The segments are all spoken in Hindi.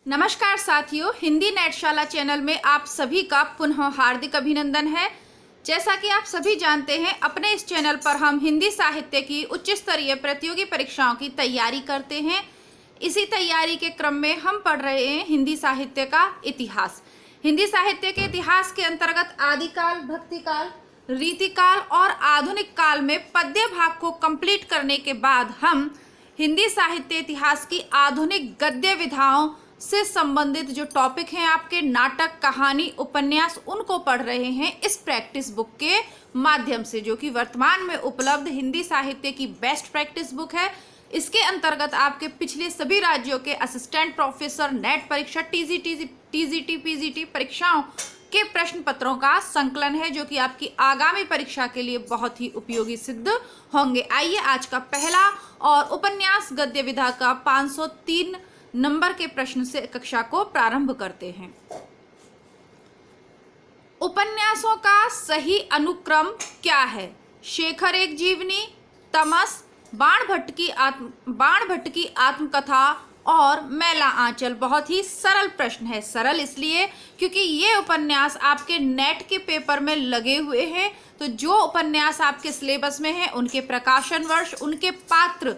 नमस्कार साथियों, हिंदी नेटशाला चैनल में आप सभी का पुनः हार्दिक अभिनंदन है। जैसा कि आप सभी जानते हैं, अपने इस चैनल पर हम हिंदी साहित्य की उच्च स्तरीय प्रतियोगी परीक्षाओं की तैयारी करते हैं। इसी तैयारी के क्रम में हम पढ़ रहे हैं हिंदी साहित्य का इतिहास। हिंदी साहित्य के इतिहास के अंतर्गत आदिकाल, भक्तिकाल, रीतिकाल और आधुनिक काल में पद्य भाग को कंप्लीट करने के बाद हम हिंदी साहित्य इतिहास की आधुनिक गद्य विधाओं से संबंधित जो टॉपिक हैं आपके नाटक, कहानी, उपन्यास, उनको पढ़ रहे हैं इस प्रैक्टिस बुक के माध्यम से, जो कि वर्तमान में उपलब्ध हिंदी साहित्य की बेस्ट प्रैक्टिस बुक है। इसके अंतर्गत आपके पिछले सभी राज्यों के असिस्टेंट प्रोफेसर, नेट परीक्षा, टीजीटी, पीजीटी परीक्षाओं के प्रश्न पत्रों का संकलन है, जो कि आपकी आगामी परीक्षा के लिए बहुत ही उपयोगी सिद्ध होंगे। आइए आज का पहला और उपन्यास गद्य विधा का 503 नंबर के प्रश्न से कक्षा को प्रारंभ करते हैं। उपन्यासों का सही अनुक्रम क्या है? शेखर एक जीवनी, तमस, बाण भट्ट की आत्मकथा और मैला आंचल। बहुत ही सरल प्रश्न है। सरल इसलिए क्योंकि ये उपन्यास आपके नेट के पेपर में लगे हुए हैं। तो जो उपन्यास आपके सिलेबस में है, उनके प्रकाशन वर्ष, उनके पात्र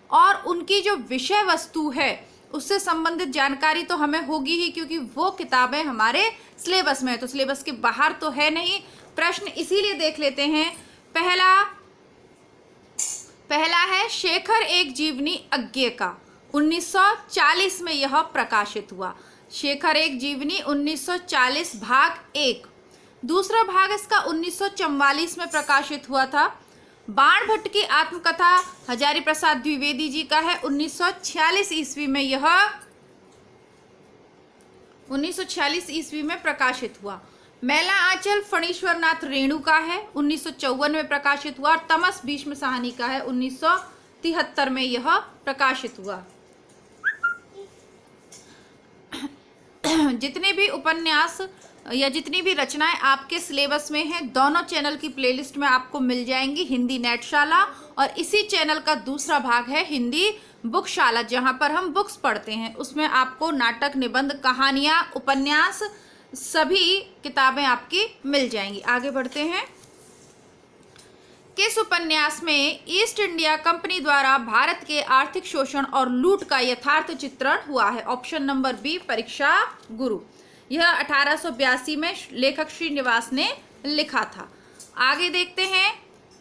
और उनकी जो विषय वस्तु है उससे संबंधित जानकारी तो हमें होगी ही, क्योंकि वो किताबें हमारे सिलेबस में है। तो सिलेबस के बाहर तो है नहीं। प्रश्न इसीलिए देख लेते हैं। पहला है शेखर एक जीवनी अज्ञे का। 1940 में यह प्रकाशित हुआ। शेखर एक जीवनी 1940 भाग 1। दूसरा भाग इसका 1944 में प्रकाशित हुआ था। बाण भट्ट की आत्मकथा हजारी प्रसाद द्विवेदी जी का है। 1946 ईस्वी में यह 1946 ईस्वी में प्रकाशित हुआ। मैला आंचल फणीश्वर नाथ रेणु का है। 1954 में प्रकाशित हुआ। और तमस भीष्म साहनी का है। 1973 में यह प्रकाशित हुआ। जितने भी उपन्यास या जितनी भी रचनाएं आपके सिलेबस में हैं, दोनों चैनल की प्लेलिस्ट में आपको मिल जाएंगी, हिंदी नेटशाला। और इसी चैनल का दूसरा भाग है हिंदी बुकशाला, जहां पर हम बुक्स पढ़ते हैं। उसमें आपको नाटक, निबंध, कहानियां, उपन्यास, सभी किताबें आपकी मिल जाएंगी। आगे बढ़ते हैं। किस उपन्यास में ईस्ट इंडिया कंपनी द्वारा भारत के आर्थिक शोषण और लूट का यथार्थ चित्रण हुआ है? ऑप्शन नंबर बी, परीक्षा गुरु। यह 1882 में लेखक श्रीनिवास ने लिखा था। आगे देखते हैं।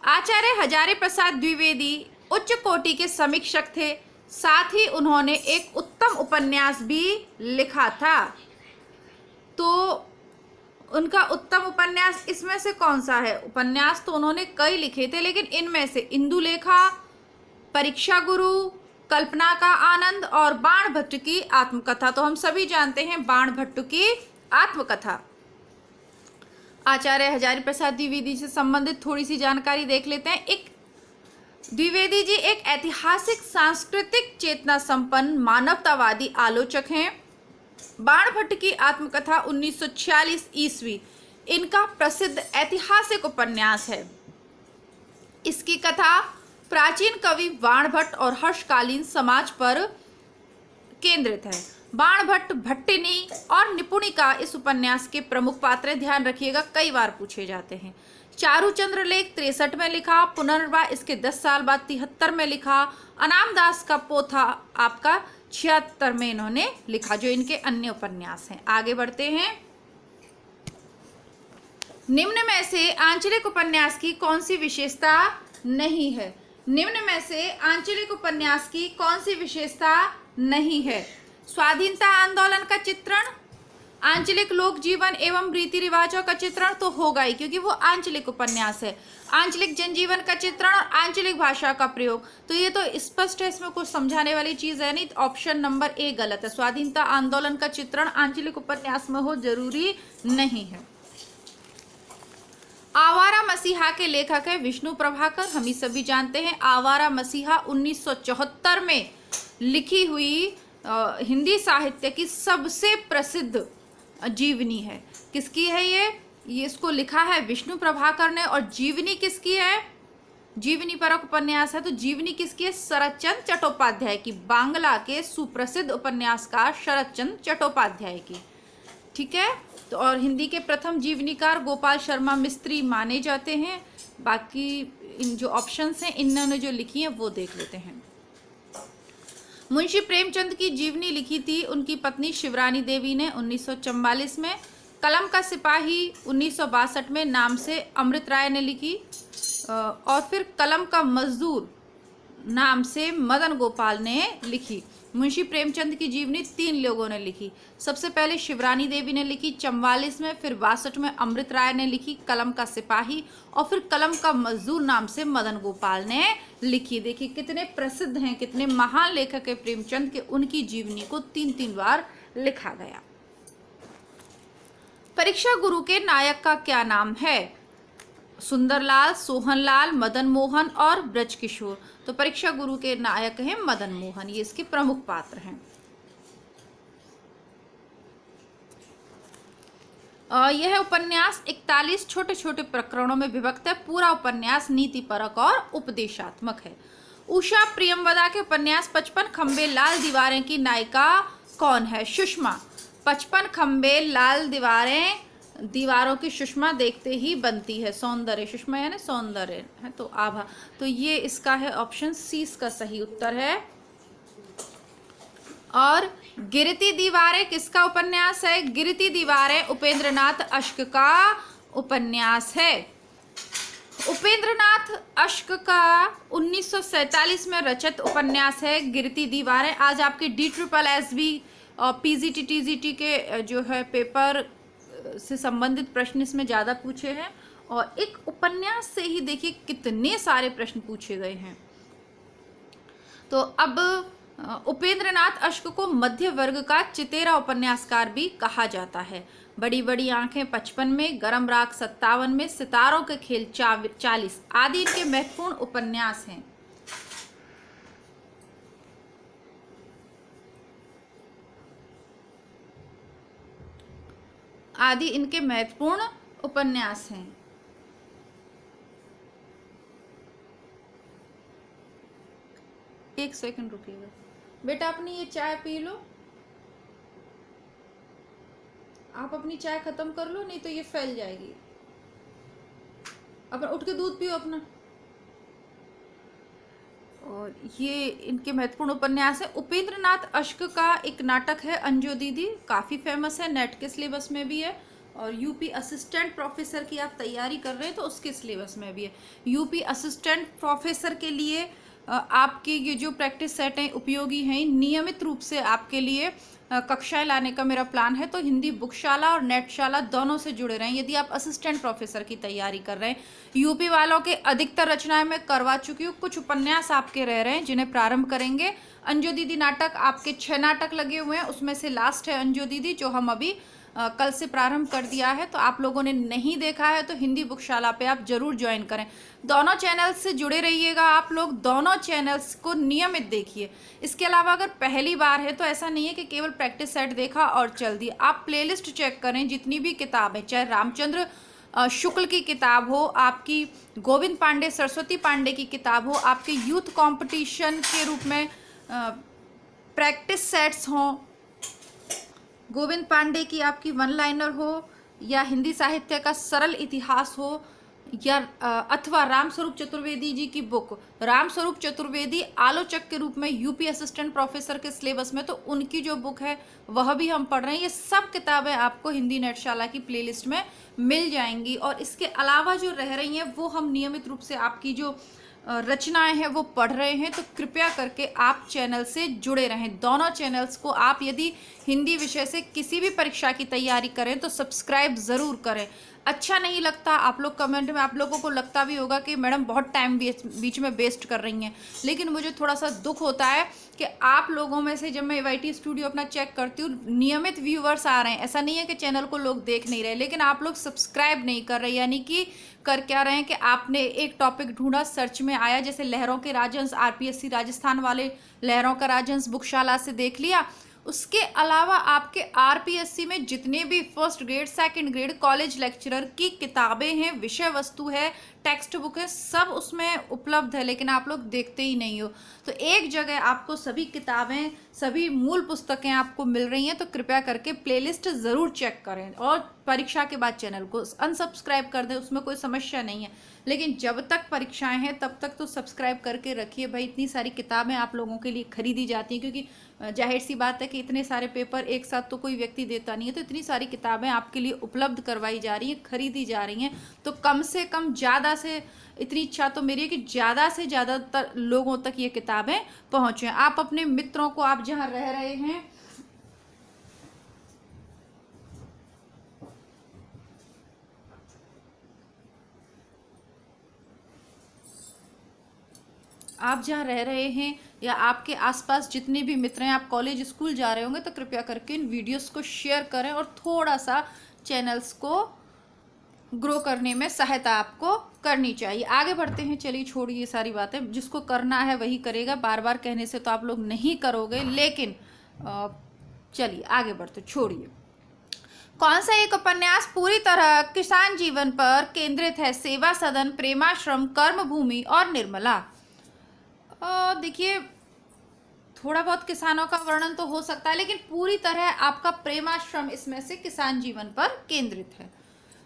आचार्य हजारी प्रसाद द्विवेदी उच्च कोटि के समीक्षक थे, साथ ही उन्होंने एक उत्तम उपन्यास भी लिखा था। तो उनका उत्तम उपन्यास इसमें से कौन सा है? उपन्यास तो उन्होंने कई लिखे थे, लेकिन इनमें से इंदुलेखा, परीक्षा गुरु, कल्पना का आनंद और बाण भट्ट की आत्मकथा। तो हम सभी जानते हैं बाण भट्ट की आत्मकथा। आचार्य हजारी प्रसाद द्विवेदी से संबंधित थोड़ी सी जानकारी देख लेते हैं। द्विवेदी जी एक ऐतिहासिक, सांस्कृतिक चेतना संपन्न मानवतावादी आलोचक हैं। बाण भट्ट की आत्मकथा 1946 ईस्वी इनका प्रसिद्ध ऐतिहासिक उपन्यास है। इसकी कथा प्राचीन कवि बाण भट्ट और हर्षकालीन समाज पर केंद्रित है। बाण भट्ट, भट्टिनी और निपुणिका इस उपन्यास के प्रमुख पात्र। ध्यान रखिएगा, कई बार पूछे जाते हैं। चारुचंद्र लेख 63 में लिखा। पुनर्वा इसके 10 साल बाद 73 में लिखा। अनाम दास का पोथा आपका 76 में इन्होंने लिखा, जो इनके अन्य उपन्यास हैं। आगे बढ़ते हैं। निम्न में से आंचलिक उपन्यास की कौन सी विशेषता नहीं है? निम्न में से आंचलिक उपन्यास की कौन सी विशेषता नहीं है? स्वाधीनता आंदोलन का चित्रण, आंचलिक लोक जीवन एवं रीति रिवाजों का चित्रण तो होगा ही, क्योंकि वो आंचलिक उपन्यास है। आंचलिक जनजीवन का चित्रण और आंचलिक भाषा का प्रयोग, तो ये तो स्पष्ट है, इसमें कुछ समझाने वाली चीज है नहीं। तो ऑप्शन नंबर ए गलत है। स्वाधीनता आंदोलन का चित्रण आंचलिक उपन्यास में हो जरूरी नहीं है। आवारा मसीहा के लेखक है विष्णु प्रभाकर। हम ही सभी जानते हैं आवारा मसीहा 1974 में लिखी हुई हिंदी साहित्य की सबसे प्रसिद्ध जीवनी है। किसकी है ये इसको लिखा है विष्णु प्रभाकर ने। और जीवनी किसकी है? जीवनी परक उपन्यास है तो जीवनी किसकी है? शरद चंद्र चट्टोपाध्याय की, बांग्ला के सुप्रसिद्ध उपन्यासकार शरद चंद्र चट्टोपाध्याय की। ठीक है, तो और हिंदी के प्रथम जीवनीकार गोपाल शर्मा मिस्त्री माने जाते हैं। बाकी इन जो ऑप्शंस हैं इन्होंने जो लिखी हैं वो देख लेते हैं। मुंशी प्रेमचंद की जीवनी लिखी थी उनकी पत्नी शिवरानी देवी ने 1944 में। कलम का सिपाही 1962 में नाम से अमृत राय ने लिखी, और फिर कलम का मजदूर नाम से मदन गोपाल ने लिखी। मुंशी प्रेमचंद की जीवनी 3 लोगों ने लिखी। सबसे पहले शिवरानी देवी ने लिखी 44 में, फिर 62 में अमृत राय ने लिखी कलम का सिपाही, और फिर कलम का मजदूर नाम से मदन गोपाल ने लिखी। देखिए कितने प्रसिद्ध हैं, कितने महान लेखक है प्रेमचंद के, उनकी जीवनी को 3-3 बार लिखा गया। परीक्षा गुरु के नायक का क्या नाम है? सुंदरलाल, सोहनलाल, मदन मोहन और ब्रजकिशोर। तो परीक्षा गुरु के नायक हैं मदन मोहन, ये इसके प्रमुख पात्र हैं। यह उपन्यास 41 छोटे छोटे प्रकरणों में विभक्त है। पूरा उपन्यास नीतिपरक और उपदेशात्मक है। उषा प्रियमवदा के उपन्यास 55 खंबे लाल दीवारें की नायिका कौन है? सुषमा। 55 खंबे लाल दीवारों की सुषमा देखते ही बनती है सौंदर्य। सुषमा यानी सौंदर्य है, तो आभा, तो ये इसका है ऑप्शन सी, इसका सही उत्तर है। और गिरती दीवारें किसका उपन्यास है? गिरती दीवारें उपेंद्रनाथ अश्क का उपन्यास है। उपेंद्रनाथ अश्क का 1947 में रचित उपन्यास है गिरती दीवारें। आज आपके DSSB और PGT TGT के जो है पेपर से संबंधित प्रश्न इसमें ज़्यादा पूछे हैं, और एक उपन्यास से ही देखिए कितने सारे प्रश्न पूछे गए हैं। तो अब उपेंद्रनाथ अश्क को मध्य वर्ग का चितेरा उपन्यासकार भी कहा जाता है। बड़ी बड़ी आंखें 55 में, गरम राग 57 में, सितारों के खेल 40 आदि इनके महत्वपूर्ण उपन्यास हैं। आदि इनके महत्वपूर्ण उपन्यास हैं। एक सेकंड रुकिएगा बेटा, अपनी ये चाय पी लो। आप अपनी चाय खत्म कर लो, नहीं तो ये फैल जाएगी। अपन उठ के दूध पियो अपना। और ये इनके महत्वपूर्ण उपन्यास है। उपेंद्रनाथ अश्क का एक नाटक है अंजू दीदी, काफ़ी फेमस है, नेट के सिलेबस में भी है, और यूपी असिस्टेंट प्रोफेसर की आप तैयारी कर रहे हैं तो उसके सिलेबस में भी है। यूपी असिस्टेंट प्रोफेसर के लिए आपके ये जो प्रैक्टिस सेट हैं उपयोगी हैं। नियमित रूप से आपके लिए कक्षाएं लाने का मेरा प्लान है, तो हिंदी बुकशाला और नेटशाला दोनों से जुड़े रहें यदि आप असिस्टेंट प्रोफेसर की तैयारी कर रहे हैं। यूपी वालों के अधिकतर रचनाएं मैं करवा चुकी हूँ, कुछ उपन्यास आपके रह रहे हैं जिन्हें प्रारंभ करेंगे। अंजू दीदी नाटक, आपके 6 नाटक लगे हुए हैं, उसमें से लास्ट है अंजू दीदी जो हम अभी कल से प्रारंभ कर दिया है। तो आप लोगों ने नहीं देखा है तो हिंदी बुकशाला पे आप जरूर ज्वाइन करें। दोनों चैनल से जुड़े रहिएगा, आप लोग दोनों चैनल्स को नियमित देखिए। इसके अलावा अगर पहली बार है तो ऐसा नहीं है कि केवल प्रैक्टिस सेट देखा और चल दी, आप प्लेलिस्ट चेक करें। जितनी भी किताब है, चाहे रामचंद्र शुक्ल की किताब हो, आपकी गोविंद पांडे सरस्वती पांडे की किताब हो, आपके यूथ कंपटीशन के रूप में प्रैक्टिस सेट्स हों, गोविंद पांडे की आपकी वन लाइनर हो, या हिंदी साहित्य का सरल इतिहास हो, या अथवा रामस्वरूप चतुर्वेदी जी की बुक, रामस्वरूप चतुर्वेदी आलोचक के रूप में यूपी असिस्टेंट प्रोफेसर के सिलेबस में, तो उनकी जो बुक है वह भी हम पढ़ रहे हैं। ये सब किताबें आपको हिंदी नेटशाला की प्लेलिस्ट में मिल जाएंगी। और इसके अलावा जो रह रही हैं वो हम नियमित रूप से आपकी जो रचनाएं हैं वो पढ़ रहे हैं। तो कृपया करके आप चैनल से जुड़े रहें। दोनों चैनल्स को आप यदि हिंदी विषय से किसी भी परीक्षा की तैयारी करें तो सब्सक्राइब ज़रूर करें। अच्छा नहीं लगता, आप लोग कमेंट में, आप लोगों को लगता भी होगा कि मैडम बहुत टाइम बीच में वेस्ट कर रही हैं, लेकिन मुझे थोड़ा सा दुख होता है कि आप लोगों में से जब मैं YT स्टूडियो अपना चेक करती हूँ नियमित व्यूवर्स आ रहे हैं। ऐसा नहीं है कि चैनल को लोग देख नहीं रहे, लेकिन आप लोग सब्सक्राइब नहीं कर रहे। यानी कि कर क्या रहे हैं कि आपने एक टॉपिक ढूंढा, सर्च में आया, जैसे लहरों के राजहंस, RPSC राजस्थान वाले लहरों का राजहंस बुकशाला से देख लिया, उसके अलावा आपके आरपीएससी में जितने भी first grade, second grade, college lecturer की किताबें हैं, विषय वस्तु है, टेक्स्ट बुक है, सब उसमें उपलब्ध है, लेकिन आप लोग देखते ही नहीं हो। तो एक जगह आपको सभी किताबें, सभी मूल पुस्तकें आपको मिल रही हैं, तो कृपया करके प्लेलिस्ट ज़रूर चेक करें और परीक्षा के बाद चैनल को अनसब्सक्राइब कर दें, उसमें कोई समस्या नहीं है। लेकिन जब तक परीक्षाएं हैं तब तक तो सब्सक्राइब करके रखिए भाई। इतनी सारी किताबें आप लोगों के लिए खरीदी जाती हैं, क्योंकि जाहिर सी बात है कि इतने सारे पेपर एक साथ तो कोई व्यक्ति देता नहीं है, तो इतनी सारी किताबें आपके लिए उपलब्ध करवाई जा रही हैं, खरीदी जा रही हैं। तो कम से कम ज़्यादा से, इतनी इच्छा तो मेरी है कि ज़्यादा से ज़्यादातर लोगों तक ये किताबें पहुँचें। आप अपने मित्रों को, आप जहाँ रह रहे हैं, आप जहाँ रह रहे हैं या आपके आसपास जितने भी मित्र हैं, आप कॉलेज स्कूल जा रहे होंगे, तो कृपया करके इन वीडियोस को शेयर करें और थोड़ा सा चैनल्स को ग्रो करने में सहायता आपको करनी चाहिए। आगे बढ़ते हैं, चलिए छोड़िए ये सारी बातें, जिसको करना है वही करेगा, बार बार कहने से तो आप लोग नहीं करोगे, लेकिन चलिए आगे बढ़ते, छोड़िए। कौन सा एक उपन्यास पूरी तरह किसान जीवन पर केंद्रित है? सेवा सदन, प्रेमाश्रम, कर्मभूमि और निर्मला। देखिए, थोड़ा बहुत किसानों का वर्णन तो हो सकता है, लेकिन पूरी तरह आपका प्रेमाश्रम इसमें से किसान जीवन पर केंद्रित है।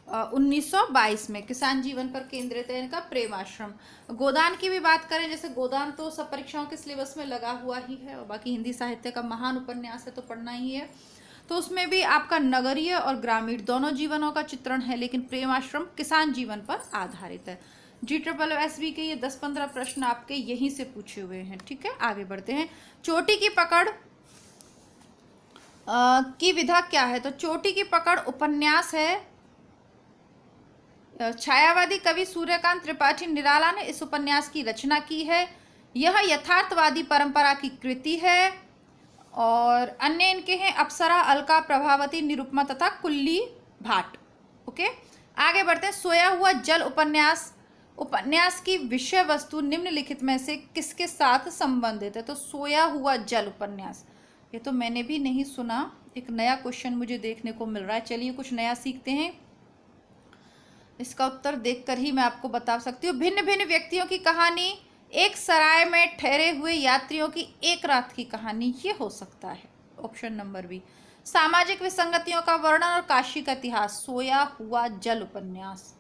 1922 में किसान जीवन पर केंद्रित है इनका प्रेमाश्रम। गोदान की भी बात करें, जैसे गोदान तो सब परीक्षाओं के सिलेबस में लगा हुआ ही है, और बाकी हिंदी साहित्य का महान उपन्यास है तो पढ़ना ही है। तो उसमें भी आपका नगरीय और ग्रामीण दोनों जीवनों का चित्रण है, लेकिन प्रेमाश्रम किसान जीवन पर आधारित है। GSSB के ये 10-15 प्रश्न आपके यहीं से पूछे हुए हैं। ठीक है, आगे बढ़ते हैं। चोटी की पकड़ की विधा क्या है? तो चोटी की पकड़ उपन्यास है। छायावादी कवि सूर्यकांत त्रिपाठी निराला ने इस उपन्यास की रचना की है। यह यथार्थवादी परंपरा की कृति है। और अन्य इनके हैं अप्सरा, अलका, प्रभावती, निरुपमा तथा कुल्ली भाट। ओके, आगे बढ़ते हैं। सोया हुआ जल उपन्यास की विषय वस्तु निम्नलिखित में से किसके साथ संबंधित है? तो सोया हुआ जल उपन्यास, ये तो मैंने भी नहीं सुना, एक नया क्वेश्चन मुझे देखने को मिल रहा है। चलिए कुछ नया सीखते हैं। इसका उत्तर देखकर ही मैं आपको बता सकती हूँ। भिन्न भिन्न व्यक्तियों की कहानी, एक सराय में ठहरे हुए यात्रियों की एक रात की कहानी, ये हो सकता है ऑप्शन नंबर बी। सामाजिक विसंगतियों का वर्णन और काशी का इतिहास, सोया हुआ जल उपन्यास,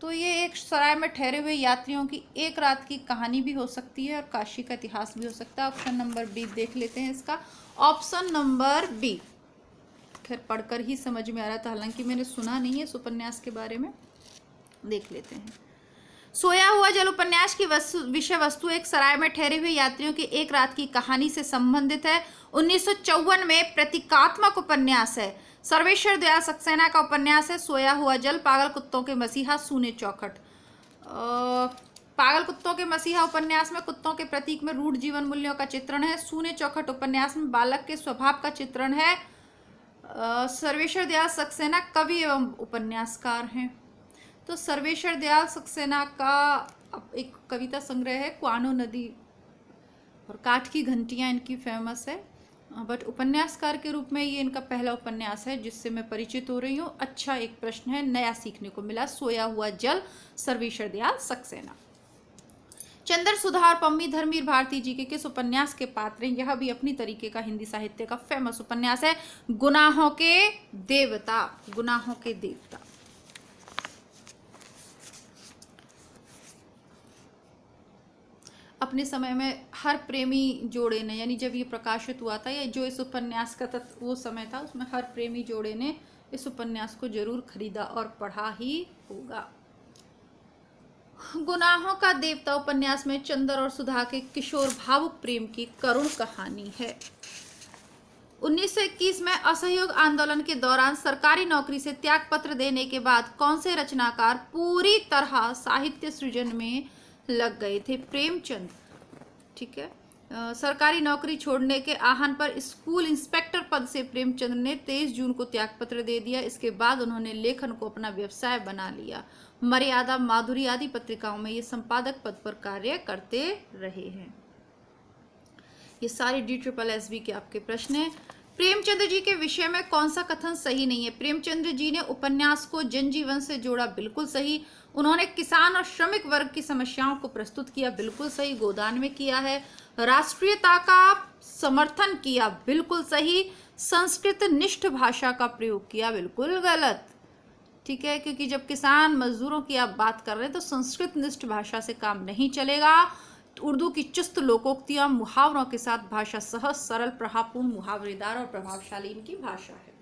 तो ये एक सराय में ठहरे हुए यात्रियों की एक रात की कहानी भी हो सकती है और काशी का इतिहास भी हो सकता है। ऑप्शन नंबर बी देख लेते हैं इसका, ऑप्शन नंबर बी। खैर पढ़कर ही समझ में आ रहा था, हालांकि मैंने सुना नहीं है इस उपन्यास के बारे में। देख लेते हैं। सोया हुआ जल उपन्यास की विषय वस्तु एक सराय में ठहरे हुए यात्रियों की एक रात की कहानी से संबंधित है। 1954 में प्रतीकात्मक उपन्यास है। सर्वेश्वर दयाल सक्सेना का उपन्यास है सोया हुआ जल। पागल कुत्तों के मसीहा, सूने चौखट। पागल कुत्तों के मसीहा उपन्यास में कुत्तों के प्रतीक में रूढ़ जीवन मूल्यों का चित्रण है। सूने चौखट उपन्यास में बालक के स्वभाव का चित्रण है। सर्वेश्वर दयाल सक्सेना कवि एवं उपन्यासकार हैं। तो सर्वेश्वर दयाल सक्सेना का एक कविता संग्रह है क्वानो नदी और काठ की घंटियां, इनकी फेमस है। बट उपन्यासकार के रूप में ये इनका पहला उपन्यास है जिससे मैं परिचित हो रही हूँ। अच्छा एक प्रश्न है, नया सीखने को मिला। सोया हुआ जल, सर्वेश्वर दयाल सक्सेना। चंद्र सुधा और पम्मी धर्मवीर भारती जी के किस उपन्यास के पात्र हैं? यह भी अपनी तरीके का हिंदी साहित्य का फेमस उपन्यास है, गुनाहों के देवता। गुनाहों के देवता। अपने समय में हर प्रेमी जोड़े ने, यानी जब ये प्रकाशित हुआ था या जो इस उपन्यास का वो समय था, उसमें हर प्रेमी जोड़े ने इस उपन्यास को जरूर खरीदा और पढ़ा ही होगा। गुनाहों का देवता उपन्यास में चंद्र और सुधा के किशोर भावुक प्रेम की करुण कहानी है। 1921 में असहयोग आंदोलन के दौरान सरकारी नौकरी से त्यागपत्र देने के बाद कौन से रचनाकार पूरी तरह साहित्य सृजन में लग गए थे? प्रेमचंद। ठीक है, सरकारी नौकरी छोड़ने के आह्वान पर स्कूल इंस्पेक्टर पद से प्रेमचंद ने 23 जून को त्यागपत्र दे दिया। इसके बाद उन्होंने लेखन को अपना व्यवसाय बना लिया। मर्यादा, माधुरी आदि पत्रिकाओं में ये संपादक पद पर कार्य करते रहे हैं। ये सारे DSSB के आपके प्रश्न हैं। प्रेमचंद्र जी के विषय में कौन सा कथन सही नहीं है? प्रेमचंद्र जी ने उपन्यास को जनजीवन से जोड़ा, बिल्कुल सही। उन्होंने किसान और श्रमिक वर्ग की समस्याओं को प्रस्तुत किया, बिल्कुल सही, गोदान में किया है। राष्ट्रीयता का समर्थन किया, बिल्कुल सही। संस्कृत निष्ठ भाषा का प्रयोग किया, बिल्कुल गलत। ठीक है, क्योंकि जब किसान मजदूरों की आप बात कर रहे हैं तो संस्कृत निष्ठ भाषा से काम नहीं चलेगा। उर्दू की चुस्त लोकोक्तियां, मुहावरों के साथ भाषा सहज, सरल, प्रभावपूर्ण, मुहावरेदार और प्रभावशाली इनकी भाषा है।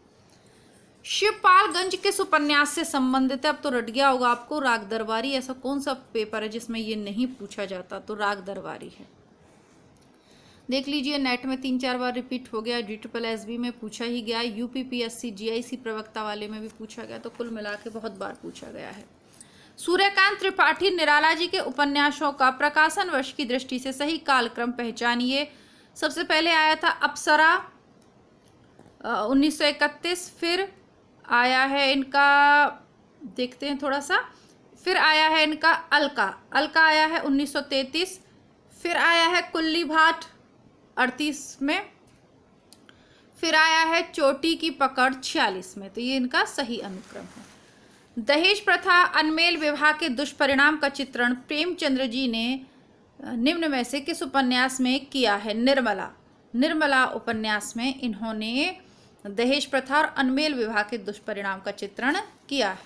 शिवपालगंज किस उपन्यास से संबंधित है? अब तो रट गया होगा आपको, राग दरबारी। ऐसा कौन सा पेपर है जिसमें ये नहीं पूछा जाता? तो राग दरबारी है। देख लीजिए, नेट में 3-4 बार रिपीट हो गया, DSSB में पूछा ही गया, UPPSC GIC प्रवक्ता वाले में भी पूछा गया, तो कुल मिला के बहुत बार पूछा गया है। सूर्यकांत त्रिपाठी निराला जी के उपन्यासों का प्रकाशन वर्ष की दृष्टि से सही कालक्रम पहचानिए। सबसे पहले आया था अप्सरा 1931, फिर आया है इनका, देखते हैं थोड़ा सा, फिर आया है इनका अलका आया है 1933, फिर आया है कुल्ली भाट 38 में, फिर आया है चोटी की पकड़ 46 में। तो ये इनका सही अनुक्रम है। दहेज प्रथा अनमेल विवाह के दुष्परिणाम का चित्रण प्रेमचंद्र जी ने निम्न में से किस उपन्यास में किया है? निर्मला उपन्यास में इन्होंने दहेज प्रथा और अनमेल विवाह के दुष्परिणाम का चित्रण किया है।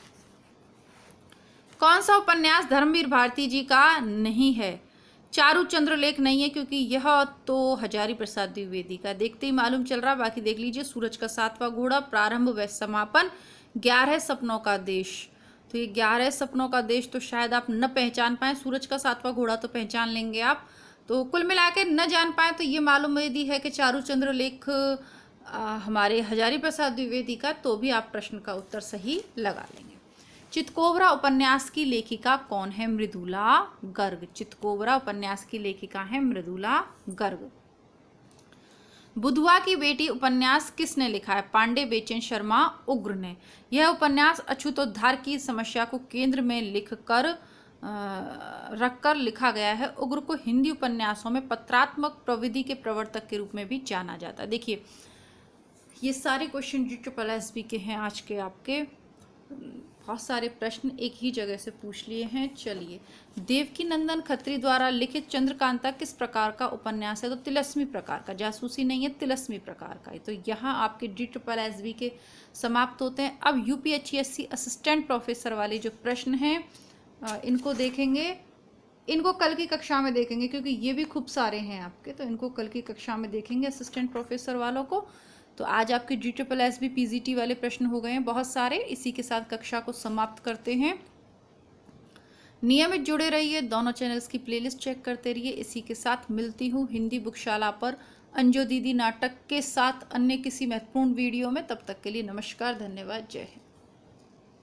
कौन सा उपन्यास धर्मवीर भारती जी का नहीं है? चारू चंद्रलेख नहीं है, क्योंकि यह तो हजारी प्रसाद द्विवेदी का, देखते ही मालूम चल रहा। बाकी देख लीजिए, सूरज का 7वां घोड़ा, प्रारंभ व समापन, 11 सपनों का देश। तो ये 11 सपनों का देश तो शायद आप न पहचान पाए, सूरज का 7वां घोड़ा तो पहचान लेंगे आप। तो कुल मिला के न जान पाए तो ये मालूम यदि है कि चारू चंद्रलेख हमारे हजारी प्रसाद द्विवेदी का, तो भी आप प्रश्न का उत्तर सही लगा लेंगे। चितकोबरा उपन्यास की लेखिका कौन है? मृदुला गर्ग। चितकोबरा उपन्यास की लेखिका है मृदुला गर्ग। बुधवा की बेटी उपन्यास किसने लिखा है? पांडे बेचन शर्मा उग्र ने। यह उपन्यास अछूतोद्धार की समस्या को केंद्र में रखकर लिखा गया है। उग्र को हिंदी उपन्यासों में पत्रात्मक प्रविधि के प्रवर्तक के रूप में भी जाना जाता है। देखिए, ये सारे क्वेश्चन DSSB के हैं आज के आपके, बहुत सारे प्रश्न एक ही जगह से पूछ लिए हैं। चलिए, देवकी नंदन खत्री द्वारा लिखित चंद्रकांता किस प्रकार का उपन्यास है? तो तिलस्मी प्रकार का, जासूसी नहीं है, तिलस्मी प्रकार का है। तो यहाँ आपके DSSB के समाप्त होते हैं। अब UPHSC असिस्टेंट प्रोफेसर वाले जो प्रश्न हैं इनको देखेंगे, इनको कल की कक्षा में देखेंगे, क्योंकि ये भी खूब सारे हैं आपके, तो इनको कल की कक्षा में देखेंगे असिस्टेंट प्रोफेसर वालों को। तो आज आपके DSSB PGT वाले प्रश्न हो गए हैं बहुत सारे। इसी के साथ कक्षा को समाप्त करते हैं। नियमित जुड़े रहिए, दोनों चैनल्स की प्लेलिस्ट चेक करते रहिए। इसी के साथ मिलती हूँ हिंदी बुकशाला पर अंजू दीदी नाटक के साथ अन्य किसी महत्वपूर्ण वीडियो में। तब तक के लिए नमस्कार, धन्यवाद, जय हिंद।